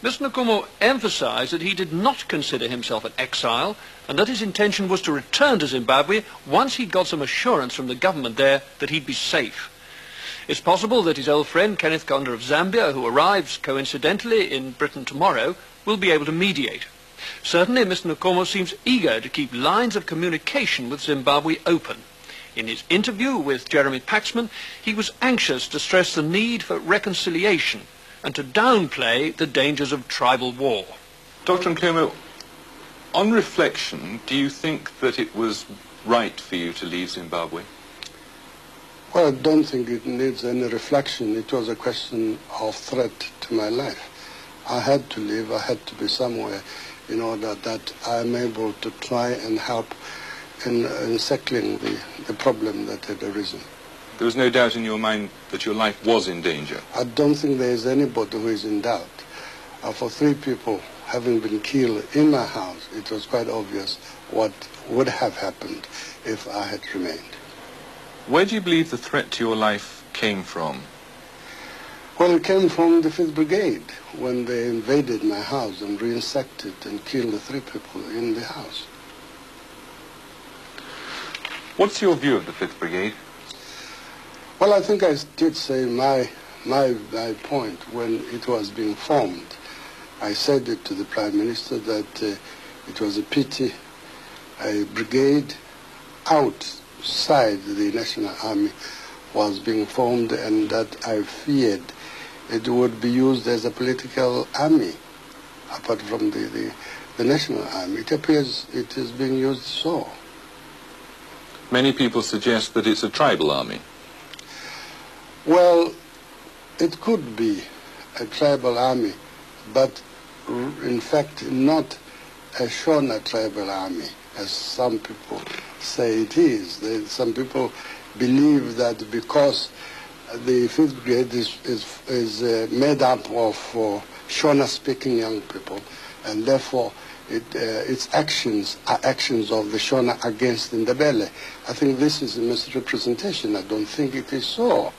Mr. Nkumo emphasized that he did not consider himself an exile and that his intention was to return to Zimbabwe once he'd got some assurance from the government there that he'd be safe. It's possible that his old friend Kenneth Kaunda of Zambia, who arrives coincidentally in Britain tomorrow, will be able to mediate. Certainly, Mr. Nkumo seems eager to keep lines of communication with Zimbabwe open. In his interview with Jeremy Paxman, he was anxious to stress the need for reconciliation and to downplay the dangers of tribal war. Dr. Nkumo, on reflection, do you think that it was right for you to leave Zimbabwe? Well, I don't think it needs any reflection. It was a question of threat to my life. I had to leave, I had to be somewhere in order that I'm able to try and help in settling the problem that had arisen. There was no doubt in your mind that your life was in danger? I don't think there is anybody who is in doubt. For 3 people having been killed in my house, it was quite obvious what would have happened if I had remained. Where do you believe the threat to your life came from? Well, it came from the 5th Brigade when they invaded my house and reinsected and killed the 3 people in the house. What's your view of the 5th Brigade? Well, I think I did say my point when it was being formed. I said it to the Prime Minister that it was a pity a brigade outside the National Army was being formed, and that I feared it would be used as a political army apart from the National Army. It appears it is being used so. Many people suggest that it's a tribal army. Well, it could be a tribal army, but in fact not a Shona tribal army, as some people say it is. Some people believe that because the 5th Brigade is made up of Shona-speaking young people, and therefore its actions are actions of the Shona against Ndebele. I think this is a misrepresentation. I don't think it is so.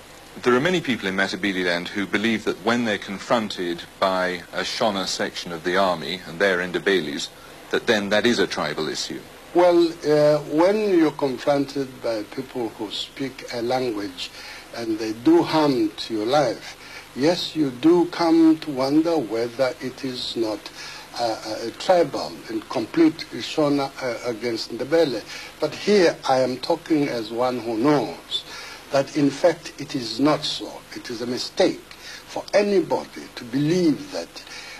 There are many people in Matabeleland who believe that when they're confronted by a Shona section of the army, and they're Ndebeles, that then that is a tribal issue. Well, when you're confronted by people who speak a language and they do harm to your life, yes, you do come to wonder whether it is not a tribal and complete Shona against Ndebele. But here I am talking as one who knows that in fact it is not so. It is a mistake for anybody to believe that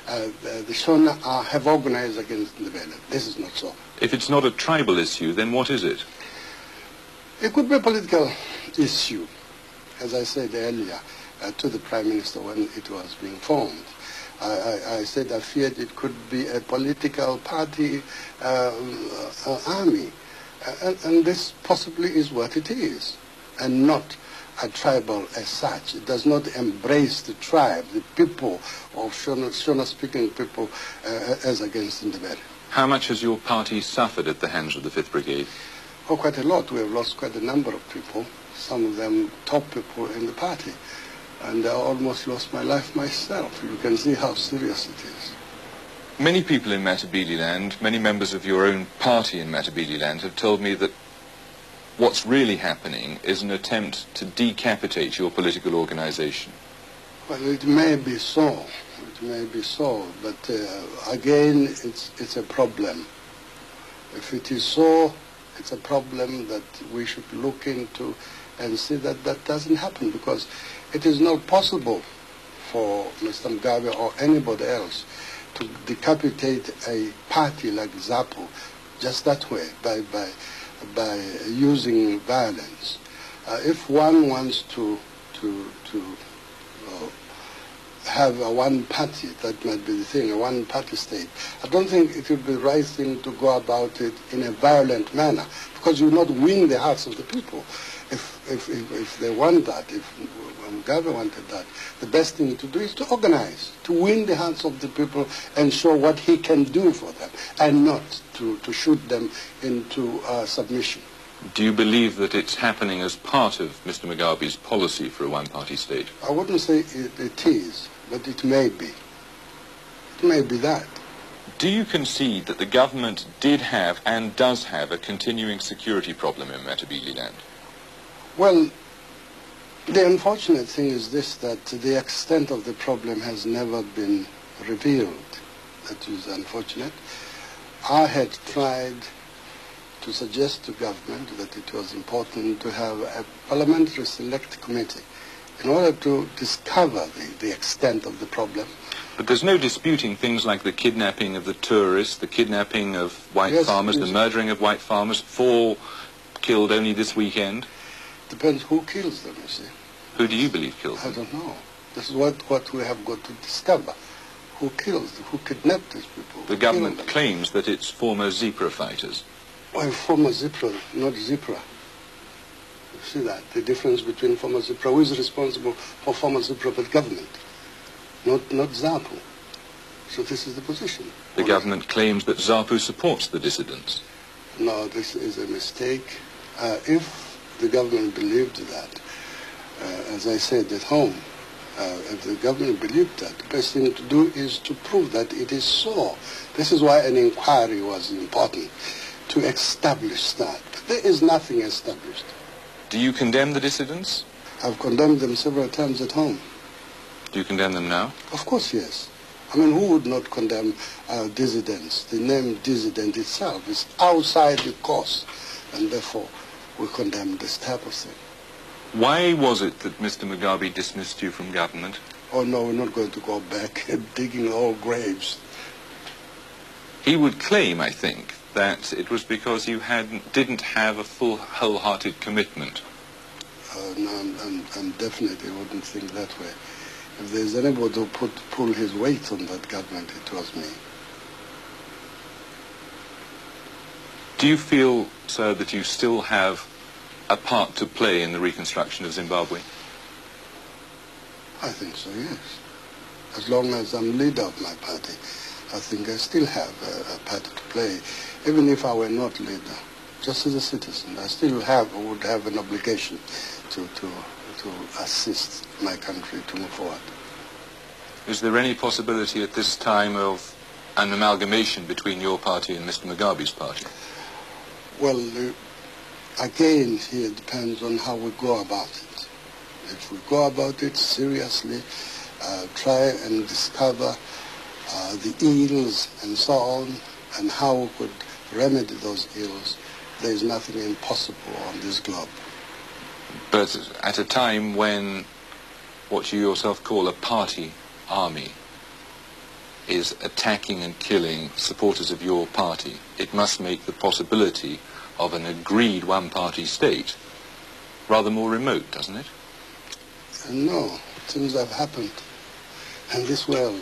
the Shona have organized against Ndebele. This is not so. If it's not a tribal issue, then what is it? It could be a political issue, as I said earlier to the Prime Minister when it was being formed. I said I feared it could be a political party army, and this possibly is what it is, and not a tribal as such. It does not embrace the tribe, the people of Shona-speaking people as against Ndebele. How much has your party suffered at the hands of the 5th Brigade? Oh, quite a lot. We have lost quite a number of people, some of them top people in the party. And I almost lost my life myself. You can see how serious it is. Many people in Matabeleland, many members of your own party in Matabeleland, have told me that what's really happening is an attempt to decapitate your political organization. Well, it may be so. It may be so. But again, it's a problem. If it is so, it's a problem that we should look into and see that that doesn't happen, because it is not possible for Mr. Mugabe or anybody else to decapitate a party like ZAPU just that way, by using violence. If one wants to have a one party, that might be the thing, a one party state, I don't think it would be the right thing to go about it in a violent manner, because you will not win the hearts of the people. If they want that, if Mugabe wanted that, the best thing to do is to organize, to win the hearts of the people and show what he can do for them, and not to shoot them into submission. Do you believe that it's happening as part of Mr. Mugabe's policy for a one-party state? I wouldn't say it is, but it may be. It may be that. Do you concede that the government did have and does have a continuing security problem in Matabeleland? Well, the unfortunate thing is this, that the extent of the problem has never been revealed. That is unfortunate. I had tried to suggest to government that it was important to have a parliamentary select committee in order to discover the extent of the problem. But there's no disputing things like the kidnapping of the tourists, the kidnapping of white farmers, the murdering of white farmers, 4 killed only this weekend. Depends who kills them, you see. Who do you believe killed them? I don't know. This is what we have got to discover. Who kills them? Who kidnapped these people? The government claims that it's former Zebra fighters. Well, former Zebra, not Zebra. You see that? The difference between former Zebra. Who is responsible for former Zebra but government? Not ZAPU. So this is the position. The government claims that ZAPU supports the dissidents. No, this is a mistake. If the government believed that, as I said at home, if the government believed that, the best thing to do is to prove that it is so. This is why an inquiry was important, to establish that. But there is nothing established. Do you condemn the dissidents? I've condemned them several times at home. Do you condemn them now? Of course, yes. I mean, who would not condemn dissidents? The name dissident itself is outside the course, and therefore we condemn this type of thing. Why was it that Mr. Mugabe dismissed you from government? Oh, no, we're not going to go back and digging old graves. He would claim, I think, that it was because you didn't have a full, wholehearted commitment. No, I'm definitely wouldn't think that way. If there's anybody who pull his weight on that government, it was me. Do you feel, sir, that you still have a part to play in the reconstruction of Zimbabwe? I think so, yes. As long as I'm leader of my party, I think I still have a part to play. Even if I were not leader, just as a citizen, I still would have an obligation to assist my country to move forward. Is there any possibility at this time of an amalgamation between your party and Mr. Mugabe's party? Well, again, here it depends on how we go about it. If we go about it seriously, try and discover the ills and so on, and how we could remedy those ills, there is nothing impossible on this globe. But at a time when what you yourself call a party army is attacking and killing supporters of your party, it must make the possibility of an agreed one-party state rather more remote, doesn't it? No, things have happened. And this world,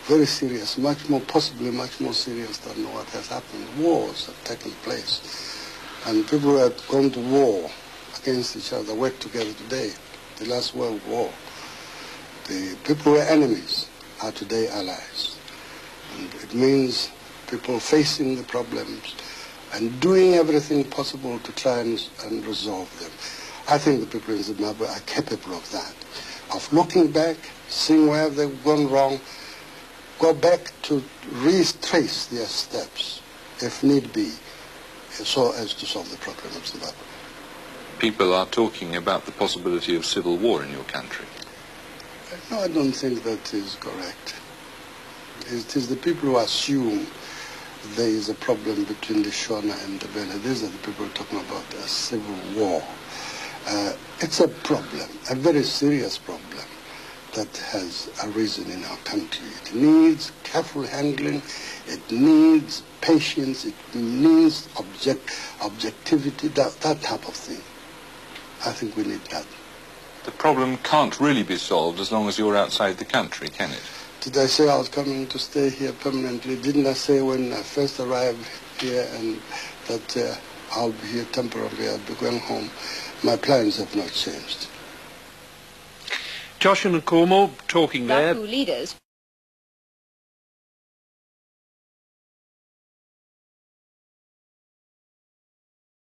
very serious, possibly much more serious than what has happened. Wars have taken place. And people who had gone to war against each other work together today. The last World War. The people who were enemies are today allies. And it means people facing the problems and doing everything possible to try and resolve them. I think the people in Zimbabwe are capable of that, of looking back, seeing where they've gone wrong, go back to retrace their steps, if need be, so as to solve the problem of Zimbabwe. People are talking about the possibility of civil war in your country. No, I don't think that is correct. It is the people who assume there is a problem between the Shona and the Bela. These are the people talking about a civil war. It's a problem, a very serious problem that has arisen in our country. It needs careful handling, it needs patience, it needs objectivity, that type of thing. I think we need that. The problem can't really be solved as long as you're outside the country, can it? Did I say I was coming to stay here permanently? Didn't I say when I first arrived here and that I'll be here temporarily, I'll be going home? My plans have not changed. Josh and Nkomo talking there. Leaders